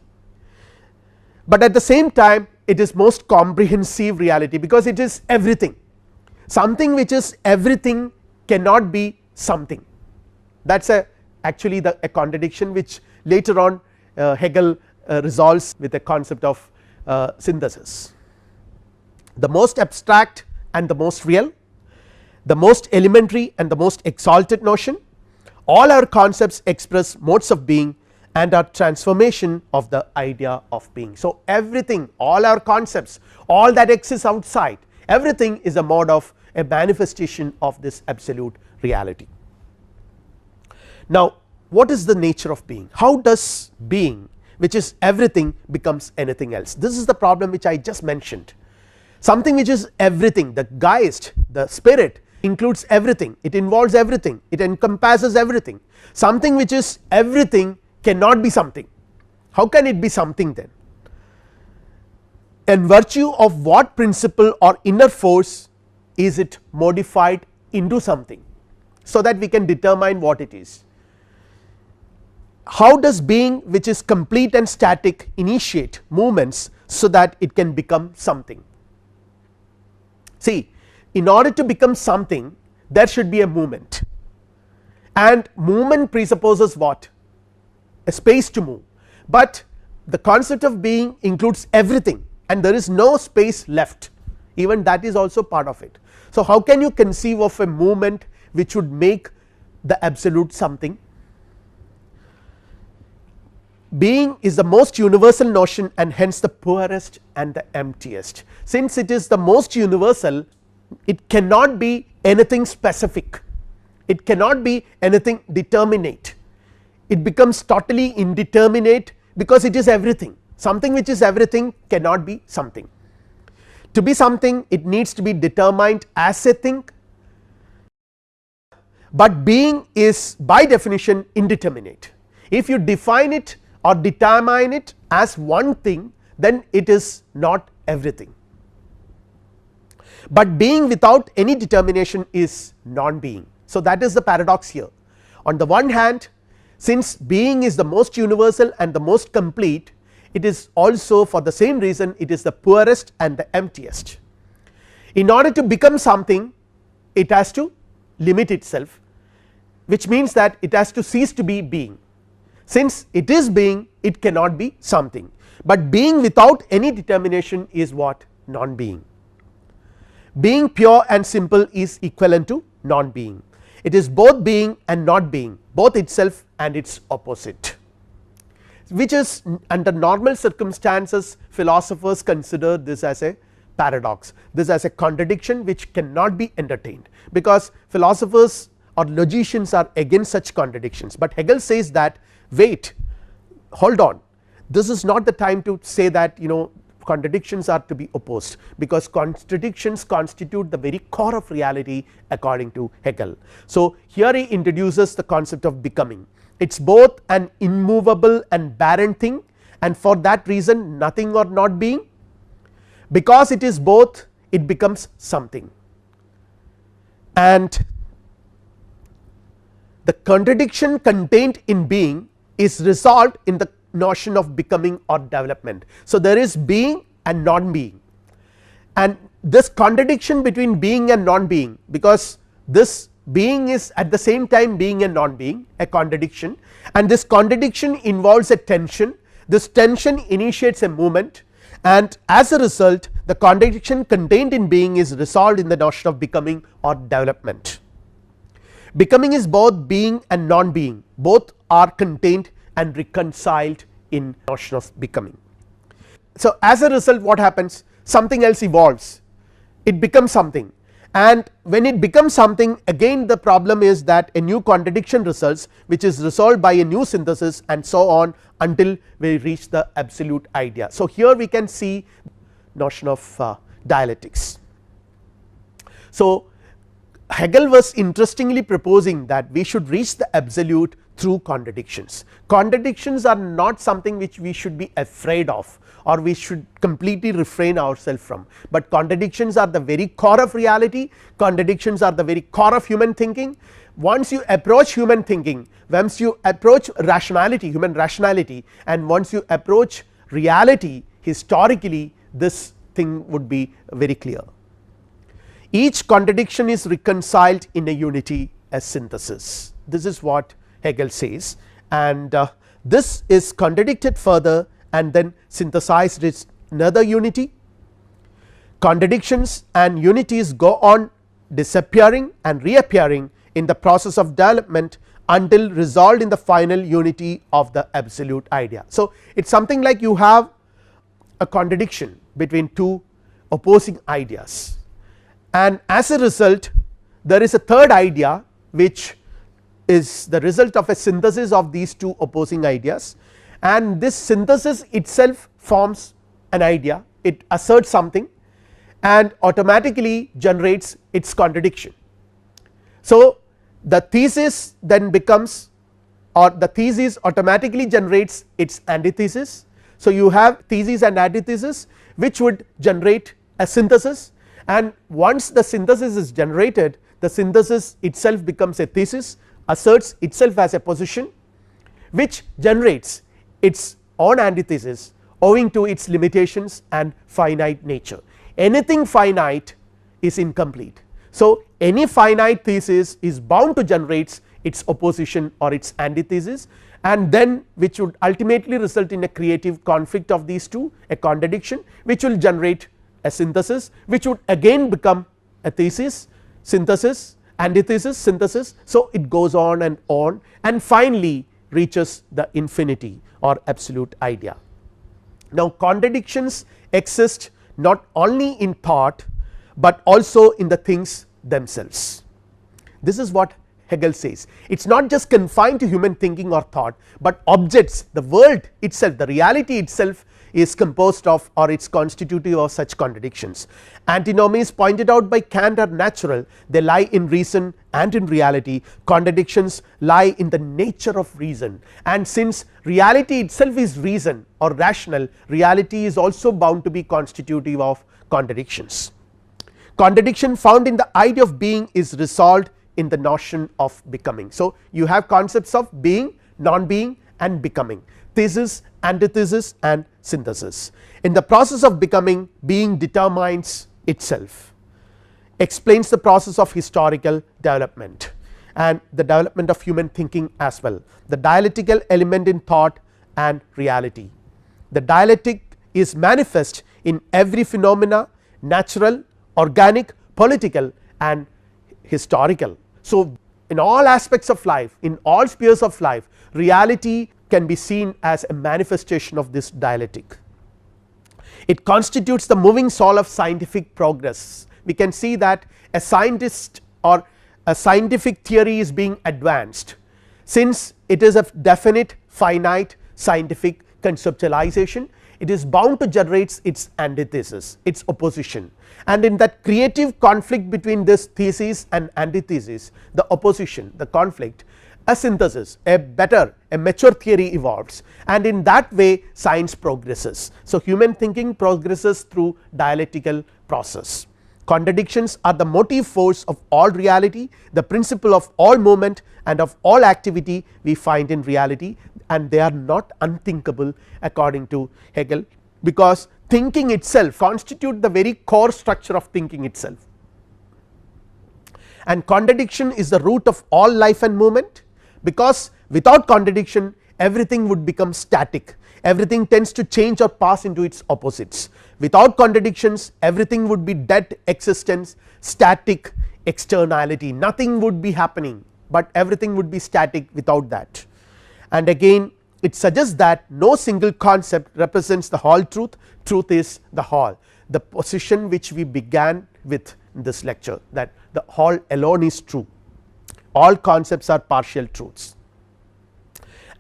but at the same time it is most comprehensive reality because it is everything. Something which is everything cannot be something. That is actually a contradiction which later on Hegel resolves with the concept of synthesis. The most abstract and the most real, the most elementary and the most exalted notion, all our concepts express modes of being and are transformation of the idea of being. So everything, all our concepts, all that exists outside, everything is a mode of a manifestation of this absolute reality. Now what is the nature of being? How does being, which is everything, becomes anything else? This is the problem which I just mentioned. Something which is everything, the Geist, the spirit, includes everything, it involves everything, it encompasses everything. Something which is everything cannot be something. How can it be something then? In virtue of what principle or inner force is it modified into something, so that we can determine what it is? How does being, which is complete and static, initiate movements so that it can become something? See, in order to become something there should be a movement, and movement presupposes what? A space to move, but the concept of being includes everything and there is no space left, even that is also part of it. So how can you conceive of a movement which would make the absolute something? Being is the most universal notion and hence the poorest and the emptiest. Since it is the most universal, it cannot be anything specific, it cannot be anything determinate, it becomes totally indeterminate because it is everything. something which is everything cannot be something. To be something it needs to be determined as a thing, but being is by definition indeterminate. If you define it or determine it as one thing, then it is not everything, but being without any determination is non being. So, that is the paradox here. On the one hand, since being is the most universal and the most complete, it is also for the same reason it is the poorest and the emptiest. In order to become something, it has to limit itself, which means that it has to cease to be being. Since it is being, it cannot be something, but being without any determination is what? Non being. Being pure and simple is equivalent to non being. It is both being and not being, both itself and its opposite, which is under normal circumstances philosophers consider this as a paradox, this as a contradiction which cannot be entertained, because philosophers or logicians are against such contradictions. But Hegel says that wait, hold on, this is not the time to say that contradictions are to be opposed, because contradictions constitute the very core of reality according to Hegel. So, here he introduces the concept of becoming. It is both an immovable and barren thing, and for that reason nothing or not being. Because it is both, it becomes something, and the contradiction contained in being is resolved in the notion of becoming or development. So, there is being and non being, and this contradiction between being and non being, because this being is at the same time being and non being, a contradiction, and this contradiction involves a tension. This tension initiates a movement, and as a result the contradiction contained in being is resolved in the notion of becoming or development. Becoming is both being and non being, both are contained and reconciled in notion of becoming. So, as a result what happens? Something else evolves, it becomes something, and when it becomes something, again the problem is that a new contradiction results, which is resolved by a new synthesis, and so on until we reach the absolute idea. So, here we can see notion of dialectics. So, Hegel was interestingly proposing that we should reach the absolute through contradictions. Contradictions are not something which we should be afraid of or we should completely refrain ourselves from, but contradictions are the very core of reality, contradictions are the very core of human thinking. Once you approach human thinking, once you approach rationality, human rationality, and once you approach reality historically, this thing would be very clear. Each contradiction is reconciled in a unity, a synthesis. This is what Hegel says, and this is contradicted further and then synthesized in another unity. Contradictions and unities go on disappearing and reappearing in the process of development until resolved in the final unity of the absolute idea. So, it is something like you have a contradiction between two opposing ideas, and as a result there is a third idea which is the result of a synthesis of these two opposing ideas, and this synthesis itself forms an idea, it asserts something and automatically generates its contradiction. So, the thesis then becomes, or the thesis automatically generates its antithesis. So, you have thesis and antithesis which would generate a synthesis, and once the synthesis is generated, the synthesis itself becomes a thesis, asserts itself as a position which generates its own antithesis owing to its limitations and finite nature. Anything finite is incomplete. So, any finite thesis is bound to generate its opposition or its antithesis, and then which would ultimately result in a creative conflict of these two, a contradiction which will generate a synthesis which would again become a thesis, synthesis, antithesis, synthesis. So, it goes on and finally reaches the infinity or absolute idea. Now, contradictions exist not only in thought, but also in the things themselves. This is what Hegel says. It is not just confined to human thinking or thought, but objects, the world itself, the reality itself is composed of, or it is constitutive of such contradictions. Antinomies pointed out by Kant are natural, they lie in reason and in reality. Contradictions lie in the nature of reason, and since reality itself is reason or rational, reality is also bound to be constitutive of contradictions. Contradiction found in the idea of being is resolved in the notion of becoming. So, you have concepts of being, non-being and becoming, thesis, antithesis and synthesis. In the process of becoming, being determines itself, explains the process of historical development and the development of human thinking as well, the dialectical element in thought and reality. The dialectic is manifest in every phenomena, natural, organic, political and historical. So, in all aspects of life, in all spheres of life, reality can be seen as a manifestation of this dialectic. It constitutes the moving soul of scientific progress. We can see that a scientist or a scientific theory is being advanced, since it is a definite finite scientific conceptualization, it is bound to generate its antithesis, its opposition, and in that creative conflict between this thesis and antithesis, the opposition, the conflict, a synthesis, a better, a mature theory evolves, and in that way science progresses. So, human thinking progresses through dialectical process. Contradictions are the motive force of all reality, the principle of all movement and of all activity we find in reality, and they are not unthinkable according to Hegel, because thinking itself constitutes the very core structure of thinking itself, and contradiction is the root of all life and movement, because without contradiction everything would become static, everything tends to change or pass into its opposites. Without contradictions everything would be dead existence, static externality, nothing would be happening, but everything would be static without that. And again it suggests that no single concept represents the whole truth, truth is the whole, the position which we began with in this lecture, that the whole alone is true, all concepts are partial truths.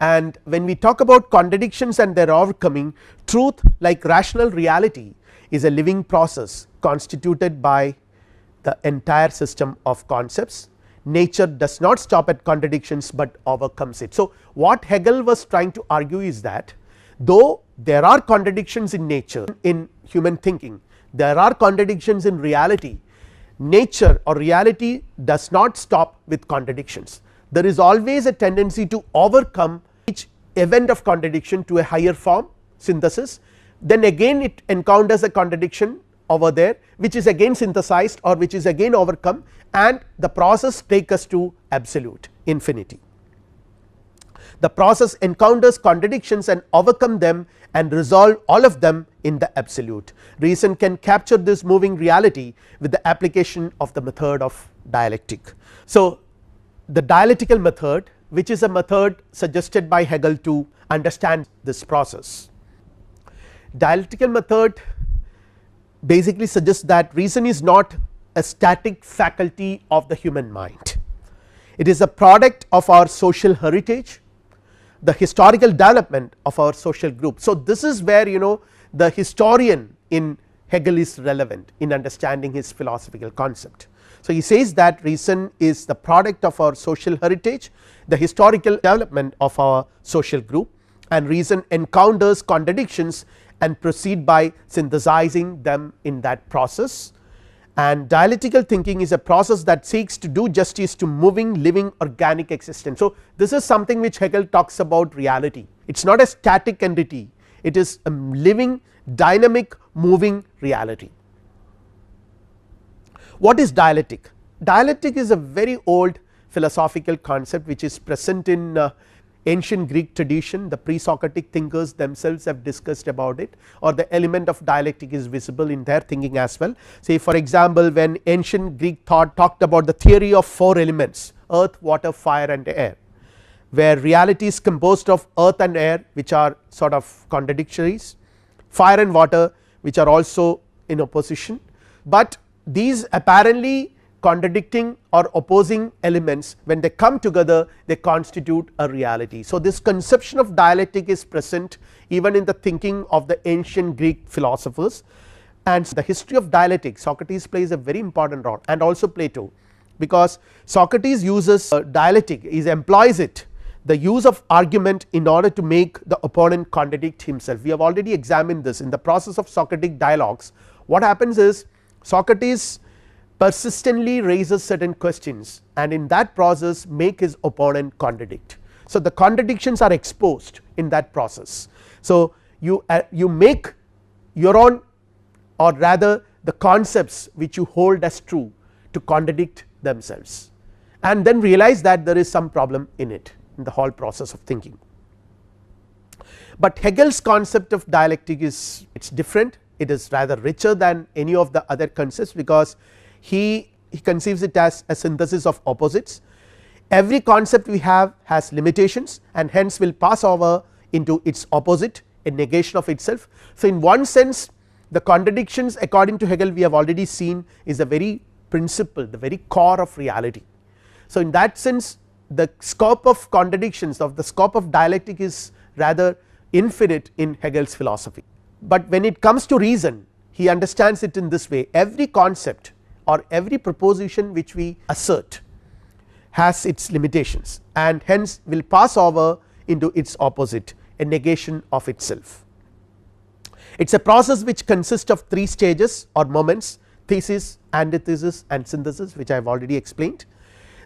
And when we talk about contradictions and their overcoming, truth like rational reality is a living process constituted by the entire system of concepts. Nature does not stop at contradictions, but overcomes it. So, what Hegel was trying to argue is that though there are contradictions in nature, in human thinking, there are contradictions in reality, nature or reality does not stop with contradictions. There is always a tendency to overcome each event of contradiction to a higher form, synthesis, then again it encounters a contradiction over there, which is again synthesized or which is again overcome, and the process takes us to absolute infinity. The process encounters contradictions and overcome them and resolve all of them in the absolute. Reason can capture this moving reality with the application of the method of dialectic. So, the dialectical method, which is a method suggested by Hegel to understand this process. Dialectical method basically suggests that reason is not a static faculty of the human mind, it is a product of our social heritage, the historical development of our social group. So, this is where the historian in Hegel is relevant in understanding his philosophical concept. So, he says that reason is the product of our social heritage, the historical development of our social group, and reason encounters contradictions and proceed by synthesizing them in that process. And dialectical thinking is a process that seeks to do justice to moving, living, organic existence. So, this is something which Hegel talks about reality, it is not a static entity, it is a living, dynamic, moving reality. What is dialectic? Dialectic is a very old philosophical concept which is present in ancient Greek tradition. The pre-Socratic thinkers themselves have discussed about it, or the element of dialectic is visible in their thinking as well. Say for example, when ancient Greek thought talked about the theory of 4 elements, earth, water, fire and air, where reality is composed of earth and air which are sort of contradictories, fire and water which are also in opposition, but these apparently contradicting or opposing elements, when they come together they constitute a reality. So, this conception of dialectic is present even in the thinking of the ancient Greek philosophers, and the history of dialectic Socrates plays a very important role, and also Plato, because Socrates uses dialectic, he employs it, the use of argument, in order to make the opponent contradict himself. We have already examined this in the process of Socratic dialogues. What happens is Socrates persistently raises certain questions, and in that process make his opponent contradict. So, the contradictions are exposed in that process. So, you make your own, or rather the concepts which you hold as true, to contradict themselves, and then realize that there is some problem in it, in the whole process of thinking. But Hegel's concept of dialectic is, it is different, it is rather richer than any of the other concepts, because he conceives it as a synthesis of opposites. Every concept we have has limitations, and hence will pass over into its opposite, a negation of itself. So, in one sense the contradictions according to Hegel, we have already seen, is the very principle, the very core of reality. So, in that sense the scope of contradictions, of the scope of dialectic, is rather infinite in Hegel's philosophy. But when it comes to reason, he understands it in this way: every concept or every proposition which we assert has its limitations, and hence will pass over into its opposite, a negation of itself. It is a process which consists of 3 stages or moments: thesis, antithesis and synthesis, which I have already explained.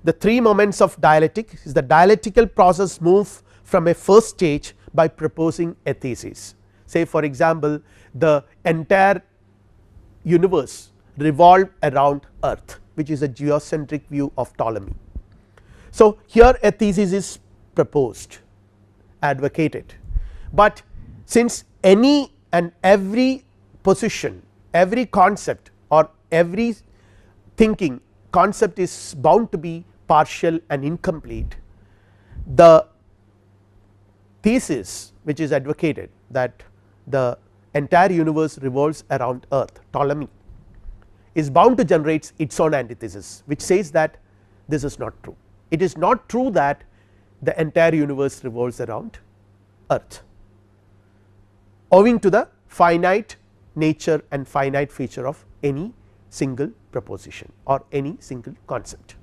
The 3 moments of dialectic is the dialectical process move from a first stage by proposing a thesis. Say for example, the entire universe revolved around earth, which is a geocentric view of Ptolemy. So, here a thesis is proposed, advocated, but since any and every position, every concept or every thinking concept is bound to be partial and incomplete, the thesis which is advocated, that the entire universe revolves around earth, Ptolemy, is bound to generate its own antithesis, which says that this is not true. It is not true that the entire universe revolves around earth, owing to the finite nature and finite feature of any single proposition or any single concept.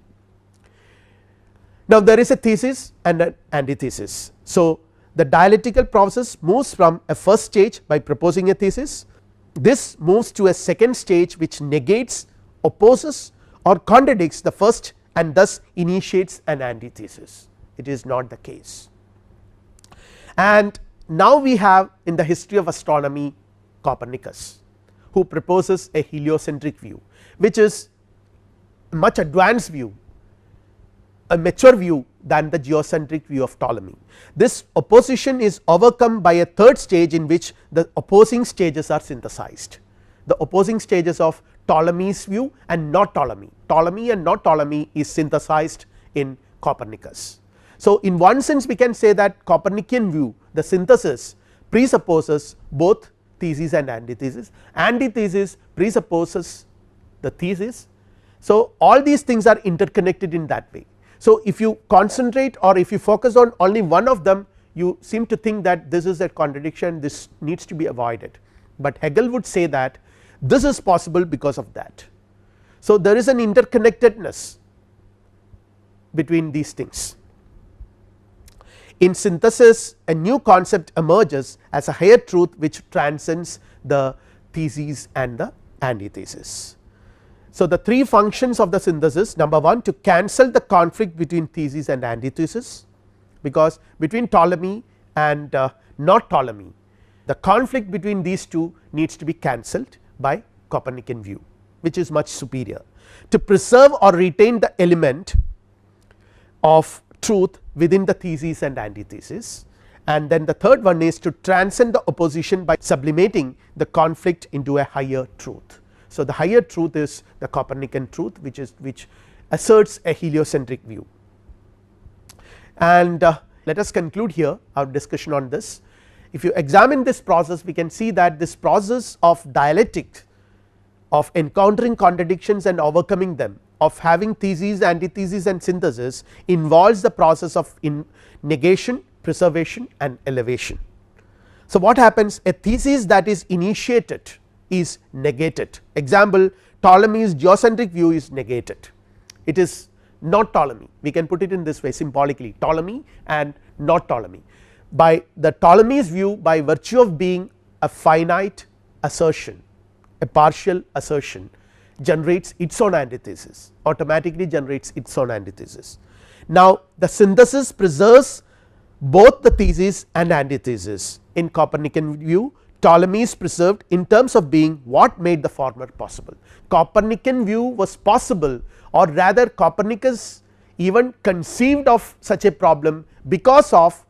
Now, there is a thesis and an antithesis. So, the dialectical process moves from a first stage by proposing a thesis. This moves to a second stage which negates, opposes or contradicts the first, and thus initiates an antithesis. It is not the case. And now we have in the history of astronomy Copernicus, who proposes a heliocentric view, which is a much advanced view, a mature view than the geocentric view of Ptolemy. This opposition is overcome by a third stage in which the opposing stages are synthesized, the opposing stages of Ptolemy's view and not Ptolemy. Ptolemy and not Ptolemy is synthesized in Copernicus. So, in one sense we can say that Copernican view, the synthesis, presupposes both thesis and antithesis. Antithesis presupposes the thesis. So, all these things are interconnected in that way. So, if you concentrate or if you focus on only one of them, you seem to think that this is a contradiction, this needs to be avoided, but Hegel would say that this is possible because of that. So, there is an interconnectedness between these things. In synthesis, a new concept emerges as a higher truth which transcends the theses and the antithesis. So, the 3 functions of the synthesis: number 1, to cancel the conflict between thesis and antithesis, because between Ptolemy and not Ptolemy, the conflict between these two needs to be cancelled by Copernican view, which is much superior. To preserve or retain the element of truth within the thesis and antithesis, and then the third one is to transcend the opposition by sublimating the conflict into a higher truth. So, the higher truth is the Copernican truth, which asserts a heliocentric view. And let us conclude here our discussion on this. If you examine this process, we can see that this process of dialectic, of encountering contradictions and overcoming them, of having thesis, antithesis and synthesis involves the process of negation, preservation and elevation. So, what happens, a thesis that is initiated is negated. Example, Ptolemy's geocentric view is negated, it is not Ptolemy, we can put it in this way symbolically, Ptolemy and not Ptolemy. By the Ptolemy's view, by virtue of being a finite assertion, a partial assertion, generates its own antithesis, automatically generates its own antithesis. Now, the synthesis preserves both the thesis and antithesis. In Copernican view, Ptolemy is preserved in terms of being what made the former possible. Copernican view was possible, or rather Copernicus even conceived of such a problem because of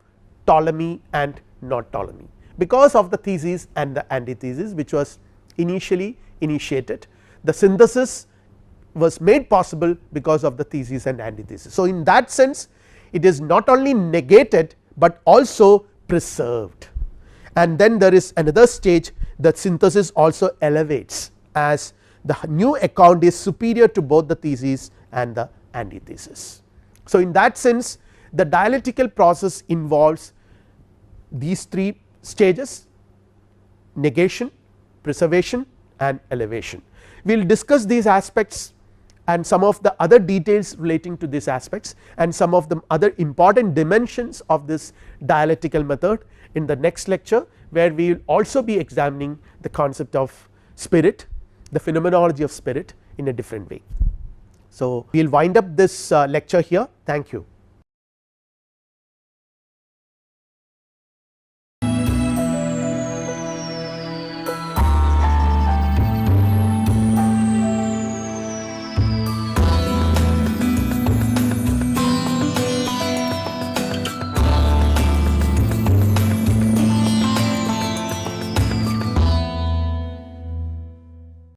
Ptolemy and not Ptolemy, because of the thesis and the antithesis which was initially initiated. The synthesis was made possible because of the thesis and antithesis. So, in that sense it is not only negated, but also preserved. And then there is another stage, that synthesis also elevates as the new account is superior to both the thesis and the antithesis. So, in that sense the dialectical process involves these three stages: negation, preservation and elevation. We will discuss these aspects and some of the other details relating to these aspects and some of the other important dimensions of this dialectical method in the next lecture, where we will also be examining the concept of spirit, the phenomenology of spirit in a different way. So, we will wind up this lecture here. Thank you.